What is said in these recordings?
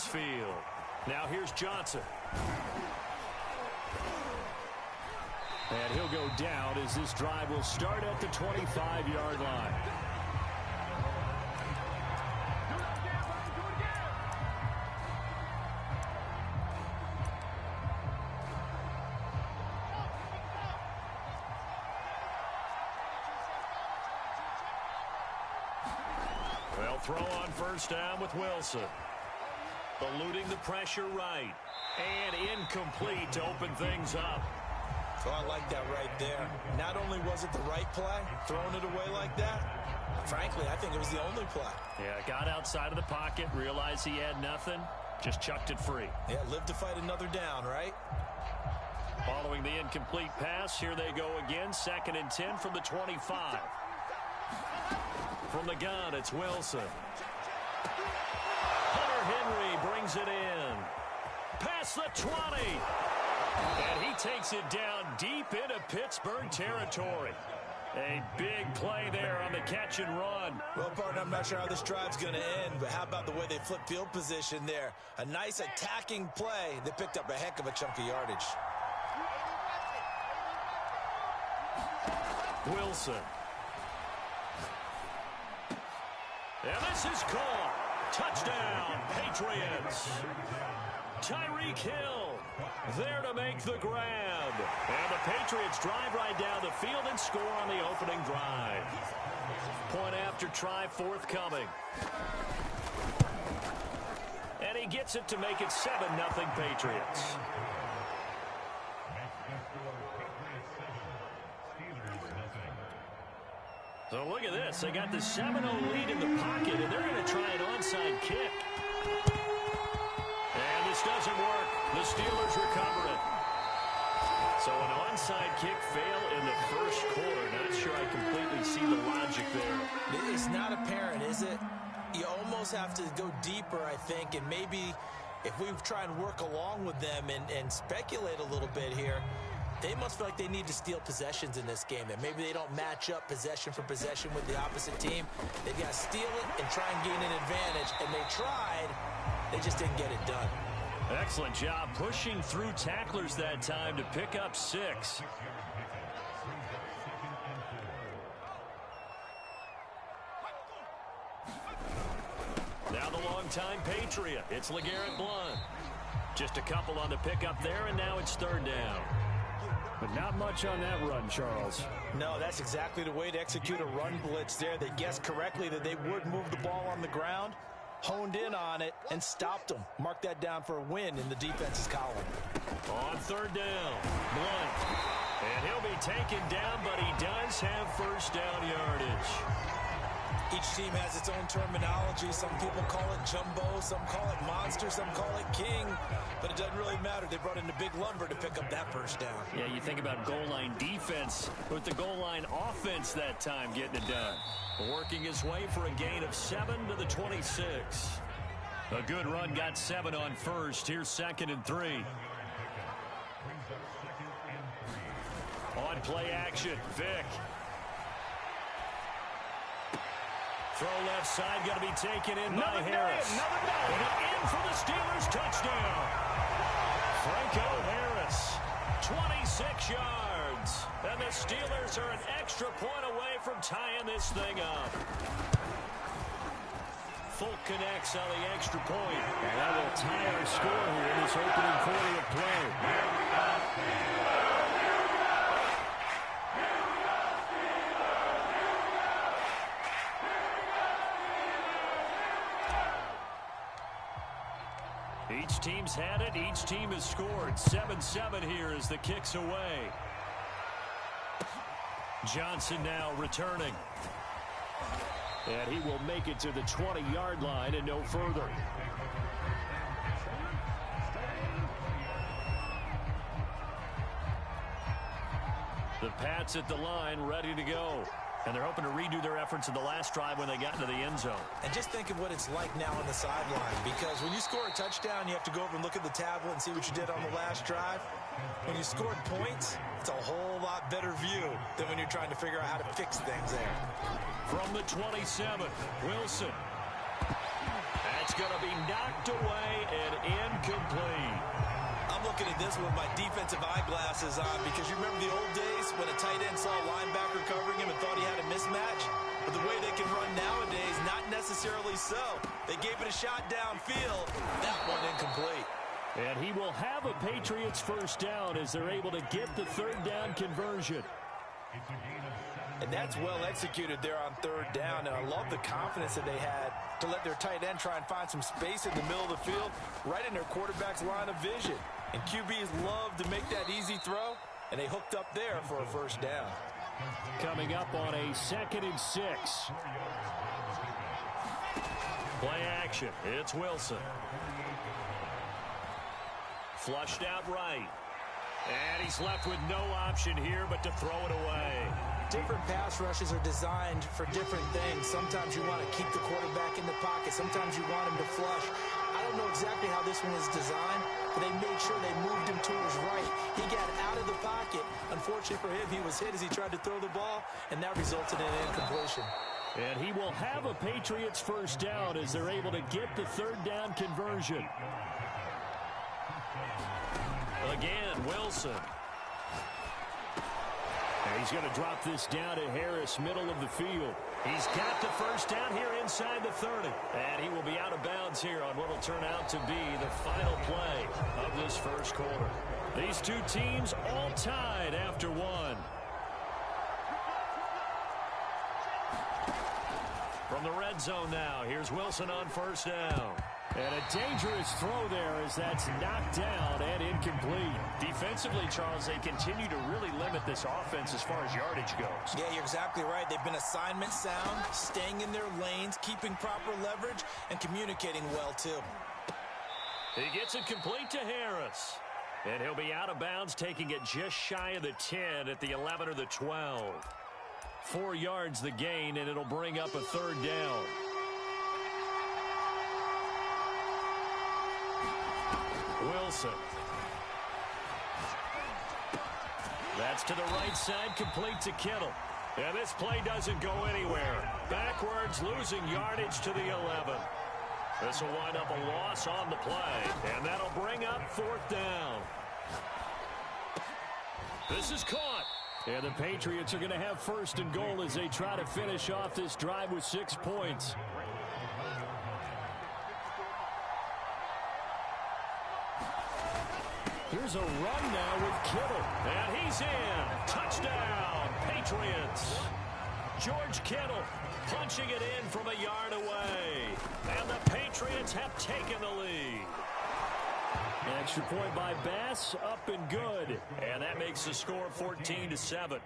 Heinz Field. Now here's Johnson. And he'll go down as this drive will start at the 25-yard line. They'll throw on first down with Wilson. Eluding the pressure right. And incomplete to open things up. So I like that right there. Not only was it the right play, throwing it away like that, frankly, I think it was the only play. Yeah, got outside of the pocket, realized he had nothing, just chucked it free. Yeah, live to fight another down, right? Following the incomplete pass, here they go again, 2nd and 10 from the 25. From the gun, it's Wilson. Hunter Henry brings it in. Past the 20. And he takes it down deep into Pittsburgh territory. A big play there on the catch and run. Well, partner, I'm not sure how this drive's going to end, but how about the way they flip field position there? A nice attacking play. They picked up a heck of a chunk of yardage. Wilson. And this is caught. Touchdown, Patriots. Tyreek Hill there to make the grab. And the Patriots drive right down the field and score on the opening drive. Point after try forthcoming. And he gets it to make it 7-0 Patriots. So look at this. They got the 7-0 lead in the pocket, and they're going to try an onside kick. And this doesn't work. The Steelers recover it. So an onside kick fail in the first quarter. Not sure I completely see the logic there. It's not apparent, is it? You almost have to go deeper, I think, and maybe if we try and work along with them and speculate a little bit here, they must feel like they need to steal possessions in this game. That maybe they don't match up possession for possession with the opposite team. They've got to steal it and try and gain an advantage. And they tried. They just didn't get it done. Excellent job pushing through tacklers that time to pick up 6. Now the longtime Patriot. It's LeGarrette Blount. Just a couple on the pickup there, and now it's 3rd down. But not much on that run, Charles. No, that's exactly the way to execute a run blitz there. They guessed correctly that they would move the ball on the ground, honed in on it, and stopped them. Mark that down for a win in the defense's column. On 3rd down, Blount. And he'll be taken down, but he does have first down yardage. Each team has its own terminology. Some people call it jumbo, some call it monster, some call it king. But it doesn't really matter. They brought in a big lumber to pick up that first down. Yeah, you think about goal line defense with the goal line offense that time getting it done. Working his way for a gain of 7 to the 26. A good run got 7 on first. Here's 2nd and 3. On play action, Vick. Throw left side, going to be taken in by Harris. Put it in for the Steelers, touchdown. Franco Harris, 26 yards. And the Steelers are an extra point away from tying this thing up. Folk connects on the extra point. And that will tie our score here in this opening quarter of play. Each team's had it. Each team has scored. 7-7 here as the kick's away. Johnson now returning. And he will make it to the 20-yard line and no further. The Pats at the line ready to go. And they're hoping to redo their efforts in the last drive when they got into the end zone. And just think of what it's like now on the sideline. Because when you score a touchdown, you have to go over and look at the tablet and see what you did on the last drive. When you scored points, it's a whole lot better view than when you're trying to figure out how to fix things there. From the 27, Wilson. That's going to be knocked away looking at this with my defensive eyeglasses on because you remember the old days when a tight end saw a linebacker covering him and thought he had a mismatch? But the way they can run nowadays, not necessarily so. They gave it a shot downfield. That one incomplete. And he will have a Patriots first down as they're able to get the third down conversion. And that's well executed there on third down. And I love the confidence that they had to let their tight end try and find some space in the middle of the field, right in their quarterback's line of vision. And QBs love to make that easy throw, and they hooked up there for a first down. Coming up on a 2nd and 6. Play action. It's Wilson. Flushed out right. And he's left with no option here but to throw it away. Different pass rushes are designed for different things. Sometimes you want to keep the quarterback in the pocket. Sometimes you want him to flush. I don't know exactly how this one is designed, but they made sure they moved him to his right. He got out of the pocket. Unfortunately for him, he was hit as he tried to throw the ball, and that resulted in an incompletion. And he will have a Patriots first down as they're able to get the third down conversion. Again, Wilson. And he's going to drop this down to Harris, middle of the field. He's got the first down here inside the 30. And he will be out of bounds here on what will turn out to be the final play of this first quarter. These two teams all tied after one. From the red zone now, here's Wilson on first down. And a dangerous throw there as that's knocked down and incomplete. Defensively, Charles, they continue to really limit this offense as far as yardage goes. Yeah, you're exactly right. They've been assignment sound, staying in their lanes, keeping proper leverage, and communicating well, too. He gets it complete to Harris. And he'll be out of bounds, taking it just shy of the 10 at the 11 or the 12. 4 yards the gain, and it'll bring up a third down. Wilson. That's to the right side, complete to Kittle. And this play doesn't go anywhere. Backwards, losing yardage to the 11. This will wind up a loss on the play, and that'll bring up 4th down. This is caught. And the Patriots are going to have 1st and goal as they try to finish off this drive with 6 points. Here's a run now with Kittle. And he's in. Touchdown, Patriots. George Kittle punching it in from a yard away. And the Patriots have taken the lead. An extra point by Bass, up and good. And that makes the score 14-7.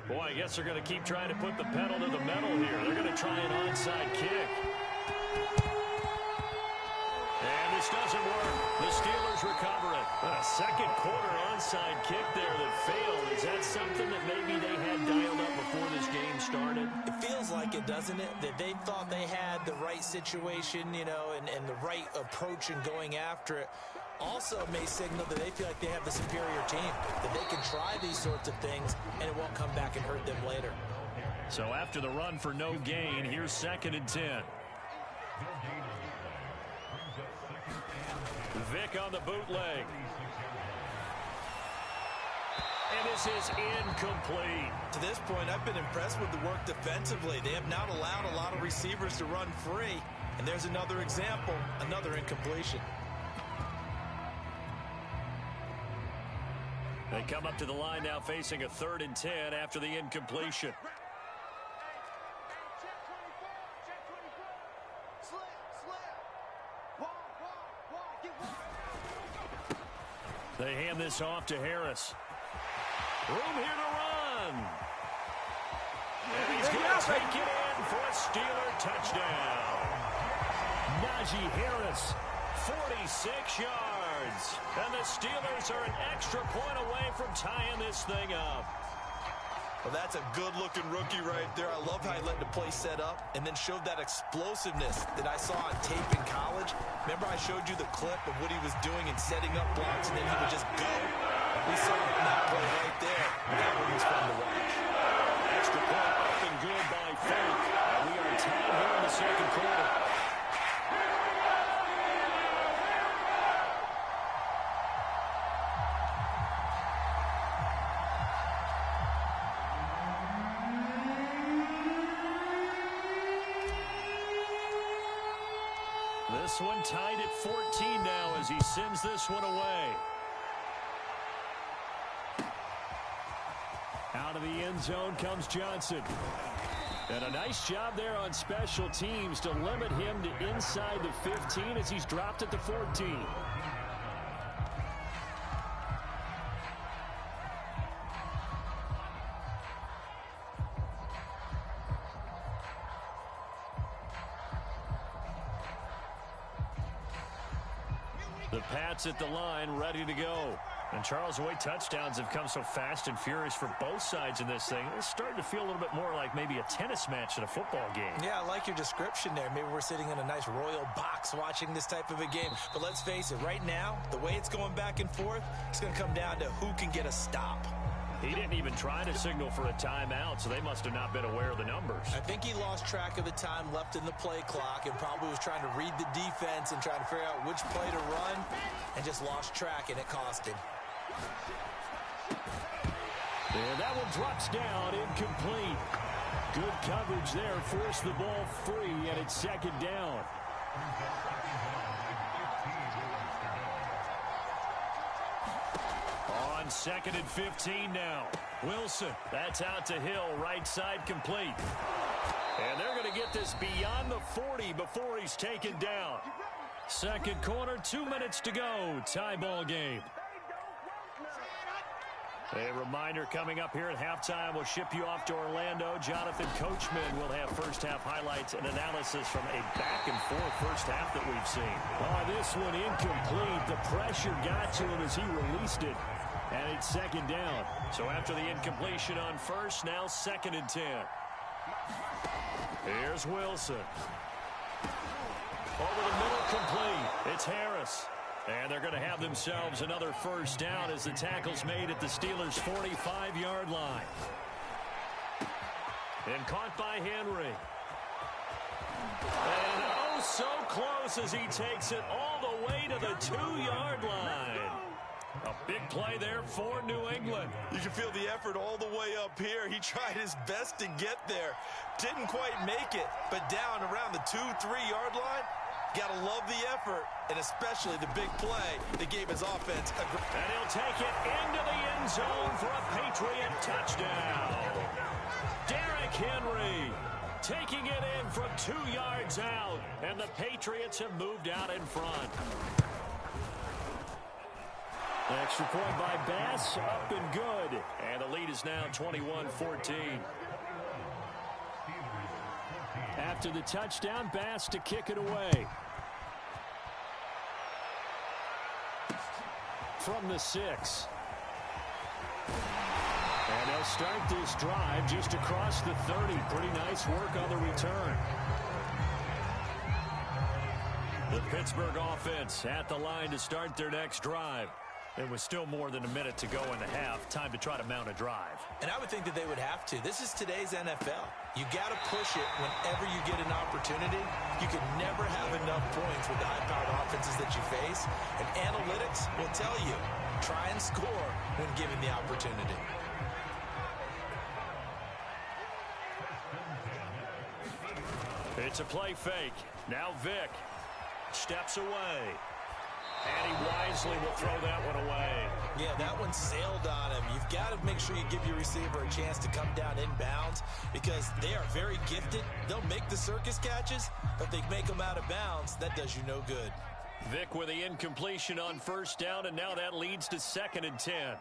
Boy, I guess they're going to keep trying to put the pedal to the metal here. They're going to try an onside kick. And this doesn't work. The Steelers recover it. A second quarter onside kick there that failed. Is that something that maybe they had dialed up before this game started? It feels like it, doesn't it? That they thought they had the right situation, you know, and the right approach in going after it. Also may signal that they feel like they have the superior team, that they can try these sorts of things and it won't come back and hurt them later. So after the run for no gain, here's 2nd and 10. Vick on the bootleg. And this is incomplete. To this point, I've been impressed with the work defensively. They have not allowed a lot of receivers to run free. And there's another example, another incompletion. They come up to the line now facing a 3rd and 10 after the incompletion. They hand this off to Harris. Room here to run. And he's going to take it in for a Steeler touchdown. Najee Harris, 46 yards. And the Steelers are an extra point away from tying this thing up. Well, that's a good-looking rookie right there. I love how he let the play set up and then showed that explosiveness that I saw on tape in college. Remember I showed you the clip of what he was doing and setting up blocks, and then he would just go? We saw that play right there. That one was fun to watch. Extra point up and good by Fake. And we are tied here in the 2nd quarter. This one tied at 14 now as he sends this one away. Out of the end zone comes Johnson. And a nice job there on special teams to limit him to inside the 15 as he's dropped at the 14. The Pats at the line, ready to go. And Charles, the way touchdowns have come so fast and furious for both sides in this thing, it's starting to feel a little bit more like maybe a tennis match in a football game. Yeah, I like your description there. Maybe we're sitting in a nice royal box watching this type of a game. But let's face it, right now, the way it's going back and forth, it's going to come down to who can get a stop. He didn't even try to signal for a timeout, so they must have not been aware of the numbers. I think he lost track of the time left in the play clock and probably was trying to read the defense and trying to figure out which play to run and just lost track, and it cost him. And that one drops down, incomplete. Good coverage there, forced the ball free, and it's second down. On second and 15 now. Wilson, that's out to Hill, right side complete. And they're going to get this beyond the 40 before he's taken down. Second quarter, 2 minutes to go. Tie ball game. A reminder coming up here at halftime. We'll ship you off to Orlando. Jonathan Coachman will have first half highlights and analysis from a back and forth first half that we've seen. Oh, this one incomplete. The pressure got to him as he released it. And it's second down. So after the incompletion on first, now second and 10. Here's Wilson. Over the middle, complete. It's Harris. And they're going to have themselves another first down as the tackle's made at the Steelers' 45-yard line. And caught by Henry. And oh, so close as he takes it all the way to the 2-yard line. A big play there for New England. You can feel the effort all the way up here. He tried his best to get there. Didn't quite make it, but down around the 2-3-yard line, gotta love the effort, and especially the big play that gave his offense a great... And he'll take it into the end zone for a Patriot touchdown. Derrick Henry taking it in from 2 yards out, and the Patriots have moved out in front. Extra point by Bass, up and good. And the lead is now 21-14. After the touchdown, Bass to kick it away. From the 6. And they'll start this drive just across the 30. Pretty nice work on the return. The Pittsburgh offense at the line to start their next drive. There was still more than a minute to go in the half. Time to try to mount a drive. And I would think that they would have to. This is today's NFL. You got to push it whenever you get an opportunity. You can never have enough points with the high-powered offenses that you face. And analytics will tell you, try and score when given the opportunity. It's a play fake. Now Vick steps away. And he wisely will throw that one away. Yeah, that one sailed on him. You've got to make sure you give your receiver a chance to come down inbounds because they are very gifted. They'll make the circus catches, but if they make them out of bounds, that does you no good. Vick with the incompletion on first down, and now that leads to second and 10.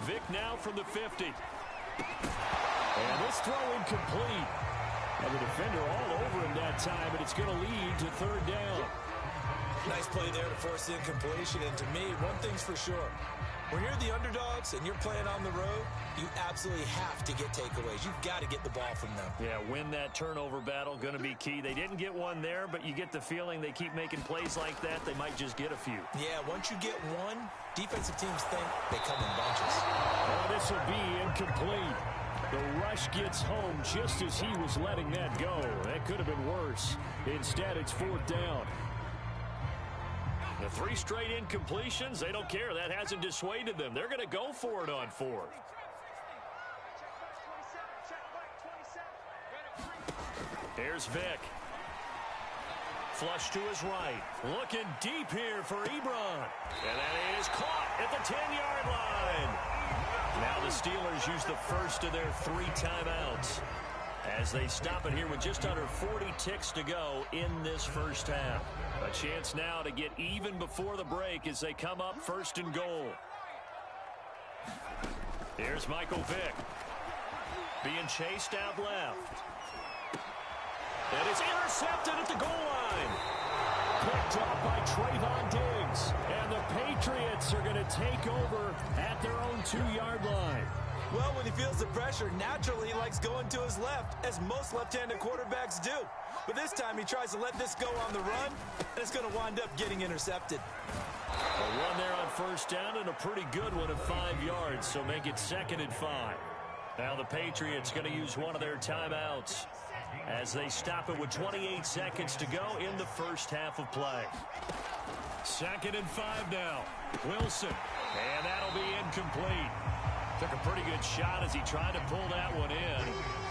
Vick now from the 50. And this throw incomplete. And the defender all over him that time, but it's going to lead to third down. Nice play there to force the incompletion, and to me, one thing's for sure. When you're the underdogs and you're playing on the road, you absolutely have to get takeaways. You've got to get the ball from them. Yeah, win that turnover battle, going to be key. They didn't get one there, but you get the feeling they keep making plays like that, they might just get a few. Yeah, once you get one, defensive teams think they come in bunches. Oh, this will be incomplete. The rush gets home just as he was letting that go. That could have been worse. Instead, it's fourth down. The 3 straight incompletions, they don't care. That hasn't dissuaded them. They're going to go for it on fourth. Here's Vick. Flush to his right. Looking deep here for Ebron. And that is caught at the 10-yard line. Now the Steelers use the first of their 3 timeouts as they stop it here with just under 40 ticks to go in this first half. A chance now to get even before the break as they come up first and goal. Here's Michael Vick. Being chased out left. And it's intercepted at the goal line. Picked off by Trayvon Diggs. And the Patriots are going to take over at their own 2-yard line. Well, when he feels the pressure, naturally he likes going to his left, as most left-handed quarterbacks do. But this time he tries to let this go on the run, and it's going to wind up getting intercepted. A run there on first down and a pretty good one at 5 yards, so make it 2nd and 5. Now the Patriots going to use one of their timeouts as they stop it with 28 seconds to go in the first half of play. 2nd and 5 now. Wilson, and that'll be incomplete. Took a pretty good shot as he tried to pull that one in.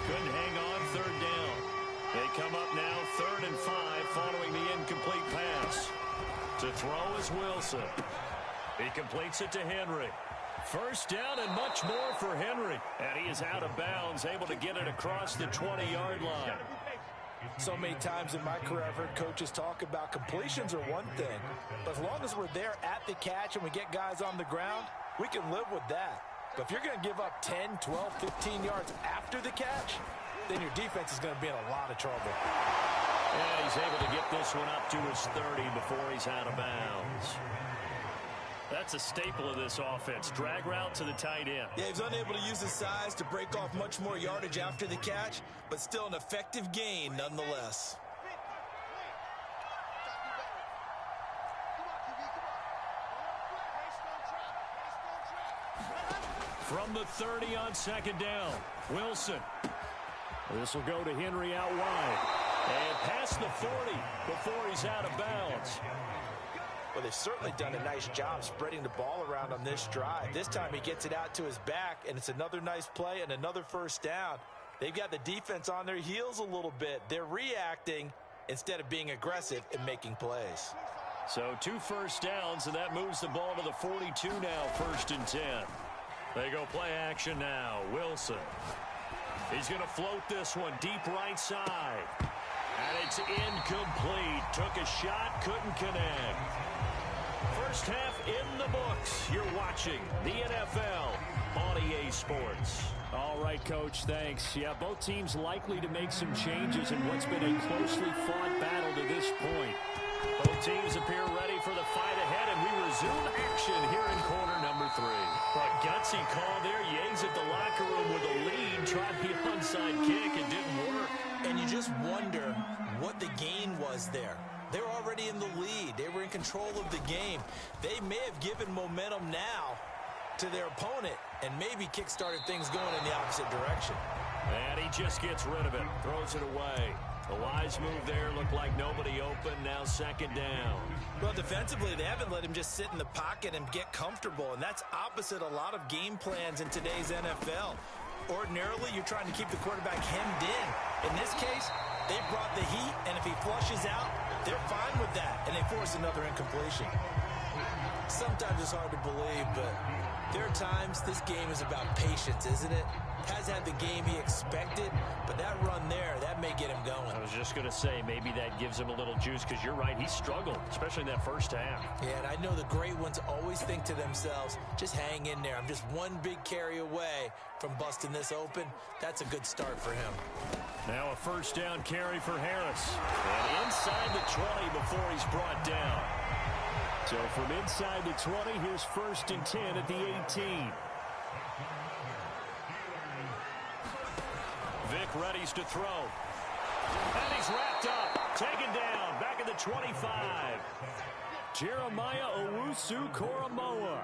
Couldn't hang on 3rd down. They come up now 3rd and 5 following the incomplete pass. To throw is Wilson. He completes it to Henry. First down and much more for Henry. And he is out of bounds, able to get it across the 20-yard line. So many times in my career I've heard coaches talk about completions are one thing, but as long as we're there at the catch and we get guys on the ground, we can live with that. But if you're going to give up 10, 12, 15 yards after the catch, then your defense is going to be in a lot of trouble. And he's able to get this one up to his 30 before he's out of bounds. That's a staple of this offense. Drag route to the tight end. Yeah, he's unable to use his size to break off much more yardage after the catch, but still an effective gain nonetheless. From the 30 on 2nd down, Wilson. This will go to Henry out wide. And past the 40 before he's out of bounds. Well, they've certainly done a nice job spreading the ball around on this drive. This time he gets it out to his back, and it's another nice play and another first down. They've got the defense on their heels a little bit. They're reacting instead of being aggressive and making plays. So 2 first downs, and that moves the ball to the 42 now, 1st and 10. They go play action now. Wilson. He's going to float this one deep right side. And it's incomplete. Took a shot, couldn't connect. First half in the books. You're watching the NFL on EA Sports. All right, Coach, thanks. Yeah, both teams likely to make some changes in what's been a closely fought battle to this point. Both teams appear ready for the fight ahead, and we resume action here in quarter number 3. A gutsy call there. Yea's at the locker room with a lead. Tried the onside kick. It didn't work. And you just wonder what the gain was there. They're already in the lead. They were in control of the game. They may have given momentum now to their opponent and maybe kick-started things going in the opposite direction. And he just gets rid of it. Throws it away. The wise move there. Looked like nobody open. Now 2nd down. Well, defensively, they haven't let him just sit in the pocket and get comfortable, and that's opposite a lot of game plans in today's NFL. Ordinarily, you're trying to keep the quarterback hemmed in. In this case, they brought the heat, and if he flushes out, they're fine with that, and they force another incompletion. Sometimes it's hard to believe, but there are times this game is about patience, isn't it? Has had the game he expected, but that run there, that may get him going. I was just going to say, maybe that gives him a little juice, because you're right, he struggled, especially in that first half. Yeah, and I know the great ones always think to themselves, just hang in there. I'm just one big carry away from busting this open. That's a good start for him. Now a first down carry for Harris. And inside the 20 before he's brought down. So from inside the 20, here's 1st and 10 at the 18. Vick readies to throw. And he's wrapped up. Taken down. Back at the 25. Jeremiah Owusu-Koramoah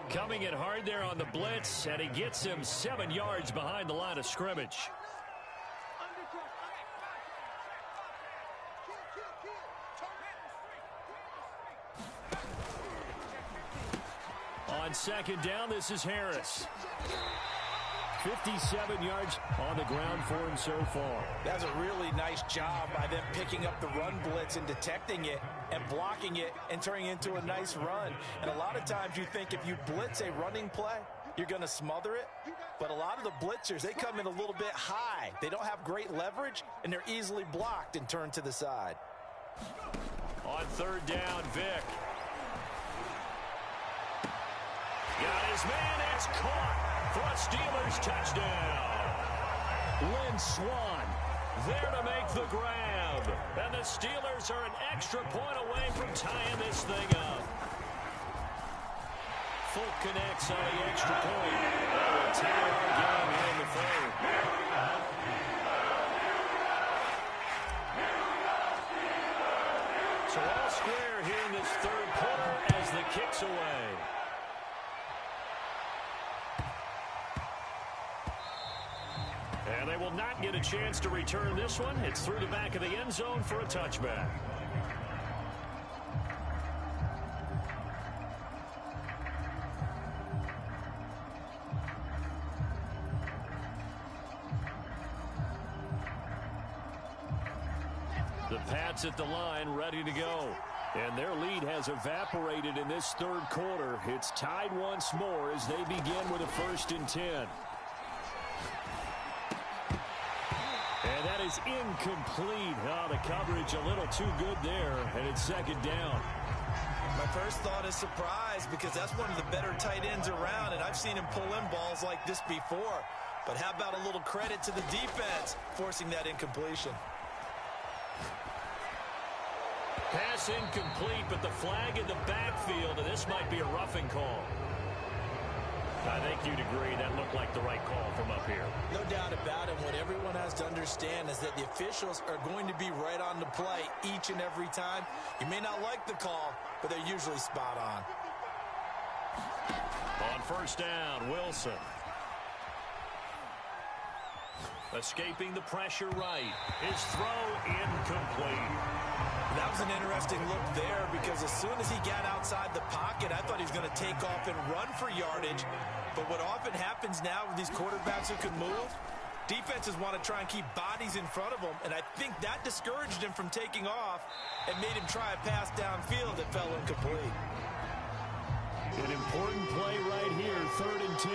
coming in hard there on the blitz. And he gets him 7 yards behind the line of scrimmage. On 2nd down, this is Harris. 57 yards on the ground for him so far. That's a really nice job by them picking up the run blitz and detecting it and blocking it and turning it into a nice run. And a lot of times you think if you blitz a running play, you're going to smother it. But a lot of the blitzers, they come in a little bit high. They don't have great leverage, and they're easily blocked and turned to the side. On third down, Vick. Got his man. It's caught. For a Steelers touchdown. Lynn Swann there to make the grab. And the Steelers are an extra point away from tying this thing up. Folk connects on the extra point. A tie our game here in the third. So all square here in this third quarter as the kick's away. And they will not get a chance to return this one. It's through the back of the end zone for a touchback. The Pats at the line, ready to go. And their lead has evaporated in this third quarter. It's tied once more as they begin with a 1st and 10. And that is incomplete. Oh, the coverage a little too good there, and it's 2nd down. My first thought is surprise because that's one of the better tight ends around, and I've seen him pull in balls like this before. But how about a little credit to the defense forcing that incompletion? Pass incomplete, but the flag in the backfield, and this might be a roughing call. I think you'd agree that looked like the right call from up here. No doubt about it. What everyone has to understand is that the officials are going to be right on the play each and every time. You may not like the call, but they're usually spot on. On 1st down, Wilson. Escaping the pressure right. His throw incomplete. That was an interesting look there because as soon as he got outside the pocket, I thought he was going to take off and run for yardage. But what often happens now with these quarterbacks who can move, defenses want to try and keep bodies in front of them, and I think that discouraged him from taking off and made him try a pass downfield that fell incomplete. An important play right here, 3rd and 10.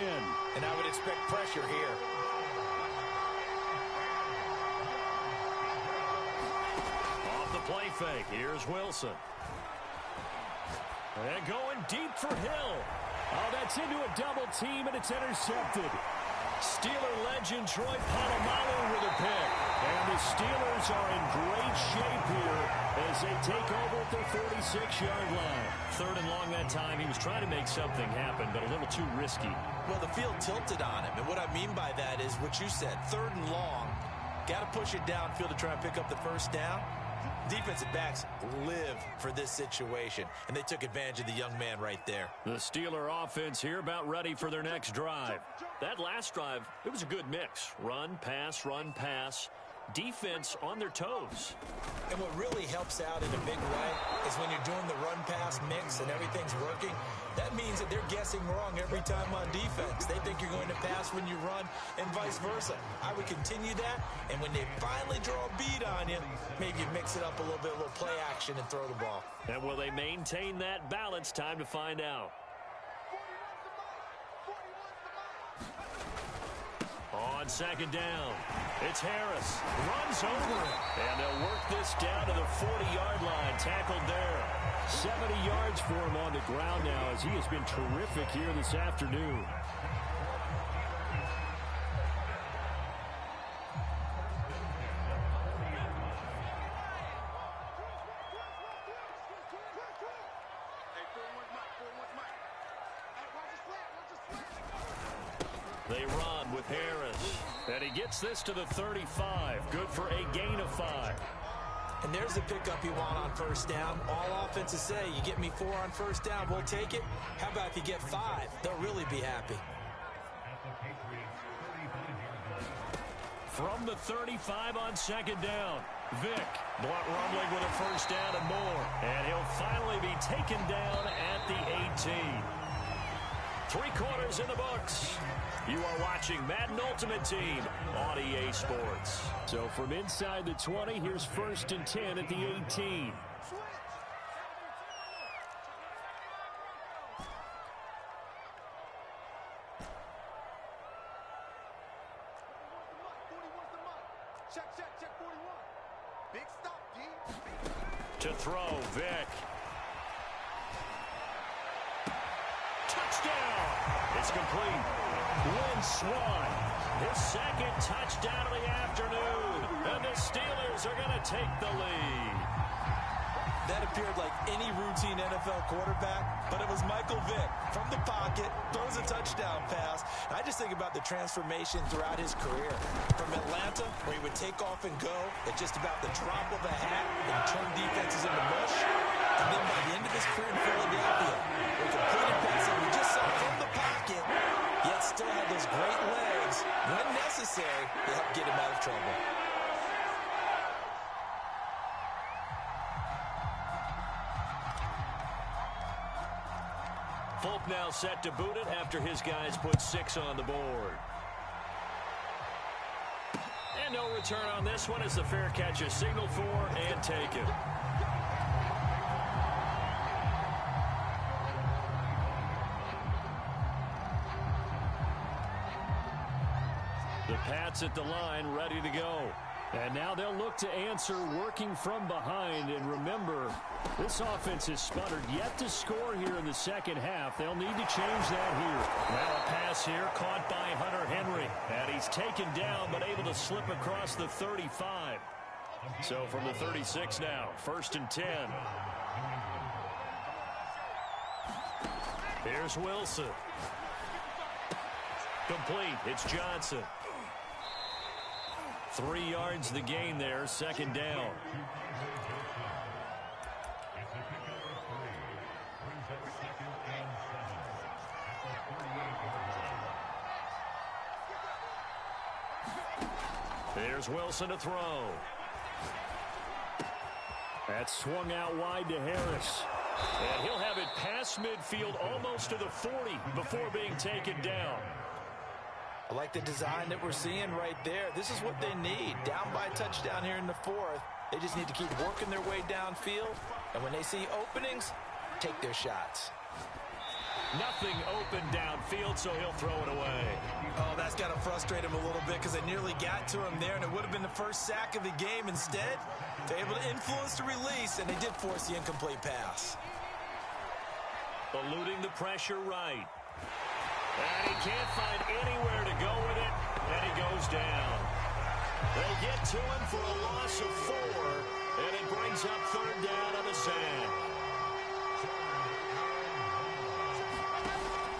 And I would expect pressure here. Play fake. Here's Wilson. And going deep for Hill. Oh, that's into a double team, and it's intercepted. Steeler legend Troy Polamalu with a pick. And the Steelers are in great shape here as they take over at their 46-yard line. 3rd and long that time. He was trying to make something happen, but a little too risky. Well, the field tilted on him, and what I mean by that is what you said. 3rd and long. Got to push it downfield to try and pick up the 1st down. Defensive backs live for this situation, and they took advantage of the young man right there. The Steeler offense here about ready for their next drive. That last drive, it was a good mix. Run, pass, defense on their toes. And what really helps out in a big way is when you're doing the run-pass mix and everything's working, that means that they're guessing wrong every time on defense. They think you're going to pass when you run and vice versa. I would continue that, and when they finally draw a bead on you, maybe you mix it up a little bit, a little play action and throw the ball. And will they maintain that balance? Time to find out. On 2nd down, it's Harris. Runs over it. And they'll work this down to the 40-yard line. Tackled there. 70 yards for him on the ground now as he has been terrific here this afternoon. They run with Harris. And he gets this to the 35. Good for a gain of 5. And there's the pickup you want on 1st down. All offenses say, you get me 4 on 1st down, we'll take it. How about if you get 5? They'll really be happy. From the 35 on 2nd down, Vick brought rumbling with a 1st down and more. And he'll finally be taken down at the 18. Three quarters in the books. You are watching Madden Ultimate Team on EA Sports. So from inside the 20, here's 1st and 10 at the 18. Check 41. Big stop, D. To throw, Vic. Touchdown. It's complete. Win Swan. His second touchdown of the afternoon. And the Steelers are going to take the lead. That appeared like any routine NFL quarterback, but it was Michael Vick from the pocket, throws a touchdown pass. I just think about the transformation throughout his career. From Atlanta, where he would take off and go at just about the drop of a hat and turn defenses into mush. And then by the end of his career in Philadelphia, where he completed passes we just saw from the pocket, yet still had those great legs, when necessary, to help get him out of trouble. Folk now set to boot it after his guys put 6 on the board. And no return on this one as the fair catch is signaled for and taken. The Pats at the line, ready to go. And now they'll look to answer working from behind. And remember, this offense has sputtered yet to score here in the second half. They'll need to change that here. Now a pass here caught by Hunter Henry. And he's taken down but able to slip across the 35. So from the 36 now, 1st and 10. Here's Wilson. Complete. It's Johnson. 3 yards the gain there, 2nd down. There's Wilson to throw. That swung out wide to Harris. And he'll have it past midfield almost to the 40 before being taken down. I like the design that we're seeing right there. This is what they need. Down by a touchdown here in the 4th. They just need to keep working their way downfield. And when they see openings, take their shots. Nothing open downfield, so he'll throw it away. Oh, that's got to frustrate him a little bit because they nearly got to him there, and it would have been the first sack of the game. Instead, they're able to influence the release, and they did force the incomplete pass. Eluding the pressure right. And he can't find anywhere to go with it, and he goes down. They get to him for a loss of 4, and it brings up 3rd down on the sand.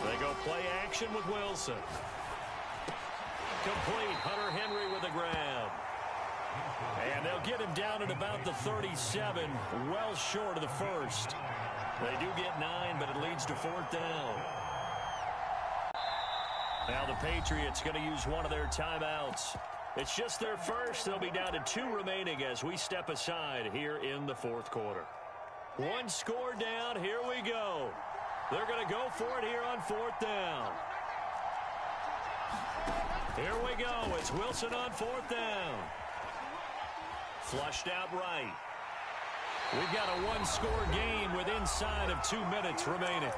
They go play action with Wilson. Complete. Hunter Henry with the grab. And they'll get him down at about the 37, well short of the 1st. They do get 9, but it leads to 4th down. Now the Patriots going to use one of their timeouts. It's just their first. They'll be down to 2 remaining as we step aside here in the 4th quarter. 1 score down. Here we go. They're going to go for it here on 4th down. Here we go. It's Wilson on 4th down. Flushed out right. We've got a 1-score game with inside of 2 minutes remaining.